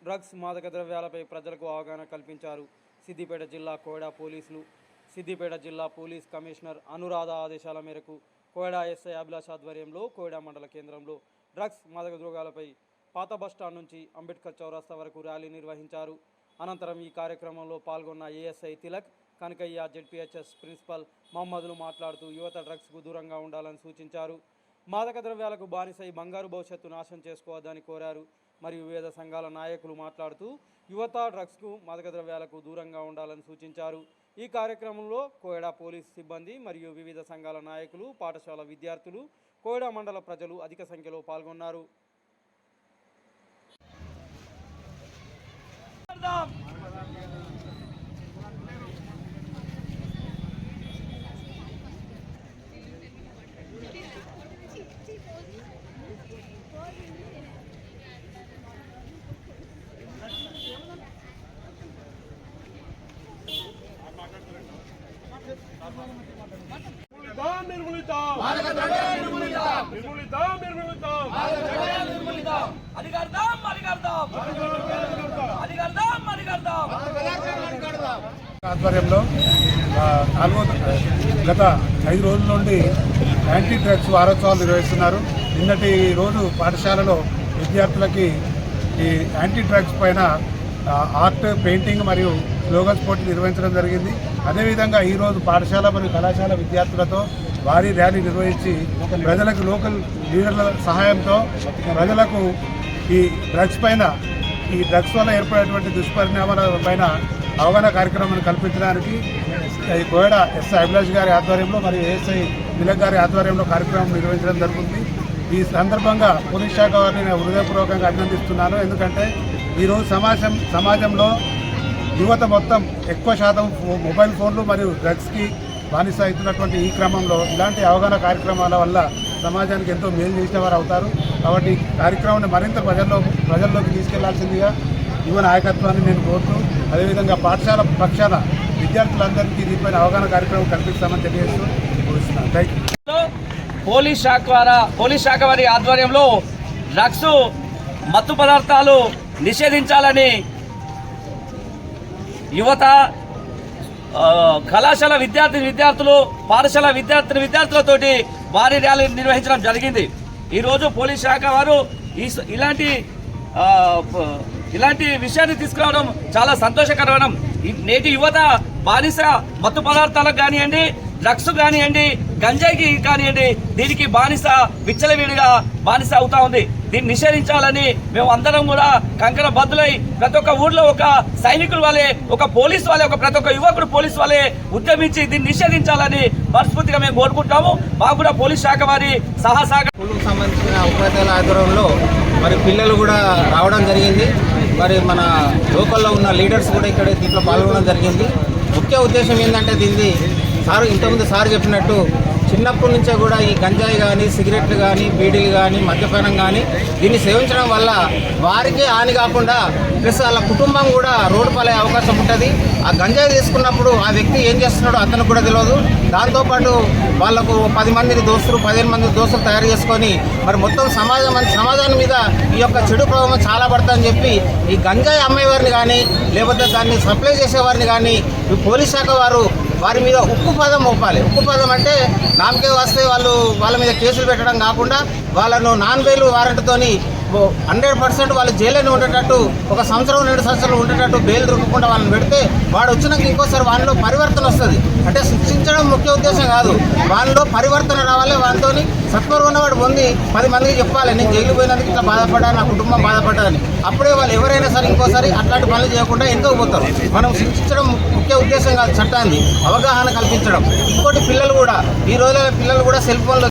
Drugs మాదక ద్రవ్యాలపై ప్రజలకు అవగాహన కల్పించారు. సిద్దిపేట జిల్లా కోయడా పోలీసులు సిద్దిపేట జిల్లా పోలీస్ కమిషనర్ అనురాధ ఆదేశాల మేరకు కోయడా ఎస్ఐ అభిలాష్ ఆధ్వర్యంలో కోయడా మండల కేంద్రంలో డ్రగ్స్ మాదక ద్రవ్యాలపై పాత బస్టాండ్ నుంచి అంబేద్కర్ చౌరస్తా వరకు ర్యాలీ నిర్వహించారు. అనంతరం ఈ కార్యక్రమంలో పాల్గొన్న ASI Tilak, Kanakayya, ZPHS principal మహమ్మద్లు మాట్లాడుతూ యువత డ్రగ్స్కు దూరంగా ఉండాలని సూచించారు. మాదక ద్రవ్యాలకు బానిసై బంగారు భవిష్యత్తు నాశనం చేసుకోవద్దని కోరారు. మరియు వివిధ సంఘాల నాయకులు మాట్లాడుతూ యువత డ్రగ్స్కు మాదక ద్రవ్యాలకు దూరంగా ఉండాలని సూచించారు. ఈ కార్యక్రమంలో కోయడా పోలీస్ సిబ్బంది మరియు వివిధ సంఘాల నాయకులు, పాఠశాల విద్యార్థులు, కోయడా మండల ప్రజలు అధిక సంఖ్యలో పాల్గొన్నారు. ఆధ్వర్యంలో గత 5 రోజుల నుండి యాంటీ డ్రగ్స్ వారోత్సవాలు నిర్వహిస్తున్నారు. నిన్నటి రోజు పాఠశాలలో విద్యార్థులకి ఈ యాంటీ డ్రగ్స్ పైన ఆర్ట్, పెయింటింగ్ మరియు స్లోగన్స్ పోటీ నిర్వహించడం జరిగింది. అదేవిధంగా ఈరోజు పాఠశాల మరియు కళాశాల విద్యార్థులతో భారీ ర్యాలీ నిర్వహించి ప్రజలకు లోకల్ లీడర్ల సహాయంతో ప్రజలకు ఈ డ్రగ్స్ వల్ల ఏర్పడేటువంటి దుష్పరిణామాల పైన అవగాహన కార్యక్రమాన్ని కల్పించడానికి కోయడా ఎస్ఐ అభిలాష్ గారి ఆధ్వర్యంలో మరియు ఏఎస్ఐ తిలక్ గారి ఆధ్వర్యంలో కార్యక్రమం నిర్వహించడం జరుగుతుంది. ఈ సందర్భంగా పోలీస్ శాఖ వారిని నేను హృదయపూర్వకంగా అభినందిస్తున్నాను. ఎందుకంటే ఈరోజు సమాజంలో యువత మొత్తం ఎక్కువ శాతం మొబైల్ ఫోన్లు మరియు డ్రగ్స్కి బానిస అవుతున్నటువంటి ఈ క్రమంలో ఇలాంటి అవగాహన కార్యక్రమాల వల్ల సమాజానికి ఎంతో మేలు చేసిన వారు అవుతారు. కాబట్టి కార్యక్రమాన్ని మరింత ప్రజల్లోకి తీసుకెళ్లాల్సిందిగా యువ నాయకత్వాన్ని నేను కోరుతూ, అదేవిధంగా పాఠశాల పక్షాన విద్యార్థులందరికీ దీనిపైన అవగాహన కార్యక్రమం కల్పిస్తామని తెలియజేస్తూ కోరుతున్నాను. Thank you. పోలీస్ శాఖ వారి ఆధ్వర్యంలో డ్రగ్స్ మత్తు పదార్థాలు నిషేధించాలని యువత, కళాశాల విద్యార్థులు, పాఠశాల విద్యార్థులతోటి భారీ ర్యాలీ నిర్వహించడం జరిగింది. ఈరోజు పోలీస్ శాఖ వారు ఇలాంటి విషయాన్ని తీసుకురావడం చాలా సంతోషకరమైన. నేటి యువత బానిస మత్తు పదార్థాలకు కానివ్వండి, డ్రగ్స్ కానివ్వండి, గంజాయికి కానివ్వండి, దీనికి విచ్చలవిడిగా బానిస అవుతా ఉంది. దీన్ని నిషేధించాలని మేము అందరం కూడా కంకణ బద్దులై ప్రతి ఒక్క ఊర్లో ఒక సైనికుల వాళ్ళే, ఒక పోలీస్ వాళ్ళే, ప్రతి ఒక్క యువకుడు పోలీస్ వాళ్ళే ఉద్యమించి దీన్ని నిషేధించాలని మనస్ఫూర్తిగా మేము కోరుకుంటాము. మాకు కూడా పోలీస్ శాఖ వారి స్కూల్కు సంబంధించిన ఉపాధ్యాయుల ఆధ్వర్యంలో మరి పిల్లలు కూడా రావడం జరిగింది. మరి మన లోకల్లో ఉన్న లీడర్స్ కూడా ఇక్కడ దీంట్లో పాల్గొనడం జరిగింది. ముఖ్య ఉద్దేశం ఏంటంటే దీన్ని ఇంతకుముందు సార్ చెప్పినట్టు చిన్నప్పటి నుంచే కూడా ఈ గంజాయి కానీ, సిగరెట్లు కానీ, బీడీలు కానీ, మద్యపానం కానీ దీన్ని సేవించడం వల్ల వారికే హాని కాకుండా ప్లస్ వాళ్ళ కుటుంబం కూడా రోడ్డు పాలయ్యే అవకాశం ఉంటుంది. ఆ గంజాయి తీసుకున్నప్పుడు ఆ వ్యక్తి ఏం చేస్తున్నాడో అతనికి కూడా తెలియదు. దాంతోపాటు వాళ్లకు 10 మందిని దోస్తులు, 15 మంది దోస్తులు తయారు చేసుకొని మరి మొత్తం సమాజాన్ని మీద ఈ యొక్క చెడు ప్రభావం చాలా పడుతుందని చెప్పి ఈ గంజాయి అమ్మేవారిని కానీ, లేకపోతే దాన్ని సప్లై చేసేవారిని కానీ ఈ పోలీస్ శాఖ వారి మీద ఉక్కు పదం మోపాలి. ఉక్కు పదం అంటే నామకే వస్తే వాళ్ళ మీద కేసులు పెట్టడం కాకుండా వాళ్ళను నాన్ బెయిల్ వారెంట్తోని 100% వాళ్ళు జైల్లోనే ఉండేటట్టు, 1 సంవత్సరం 2 సంవత్సరాలు ఉండేటట్టు బెయిల్ దొరకకుండా వాళ్ళని పెడితే వాడు వచ్చినాక ఇంకోసారి వాళ్ళలో పరివర్తన వస్తుంది. అంటే శిక్షించడం ముఖ్య ఉద్దేశం కాదు, వాళ్ళలో పరివర్తన రావాలి. వాళ్ళతో సత్వరం ఉన్నవాడు పొంది 10 మందికి చెప్పాలి, నేను జైలు పోయినందుకు ఇట్లా బాధపడ్డా, నా కుటుంబం బాధపడ్డాదని. అప్పుడే వాళ్ళు ఎవరైనా సరే ఇంకోసారి అట్లాంటి పనులు చేయకుండా ఎందుకు పోతారు. మనం శిక్షించడం ముఖ్య ఉద్దేశం కాదు, చట్టాన్ని అవగాహన కల్పించడం. ఇంకోటి ఈ రోజుల పిల్లలు కూడా సెల్ ఫోన్లో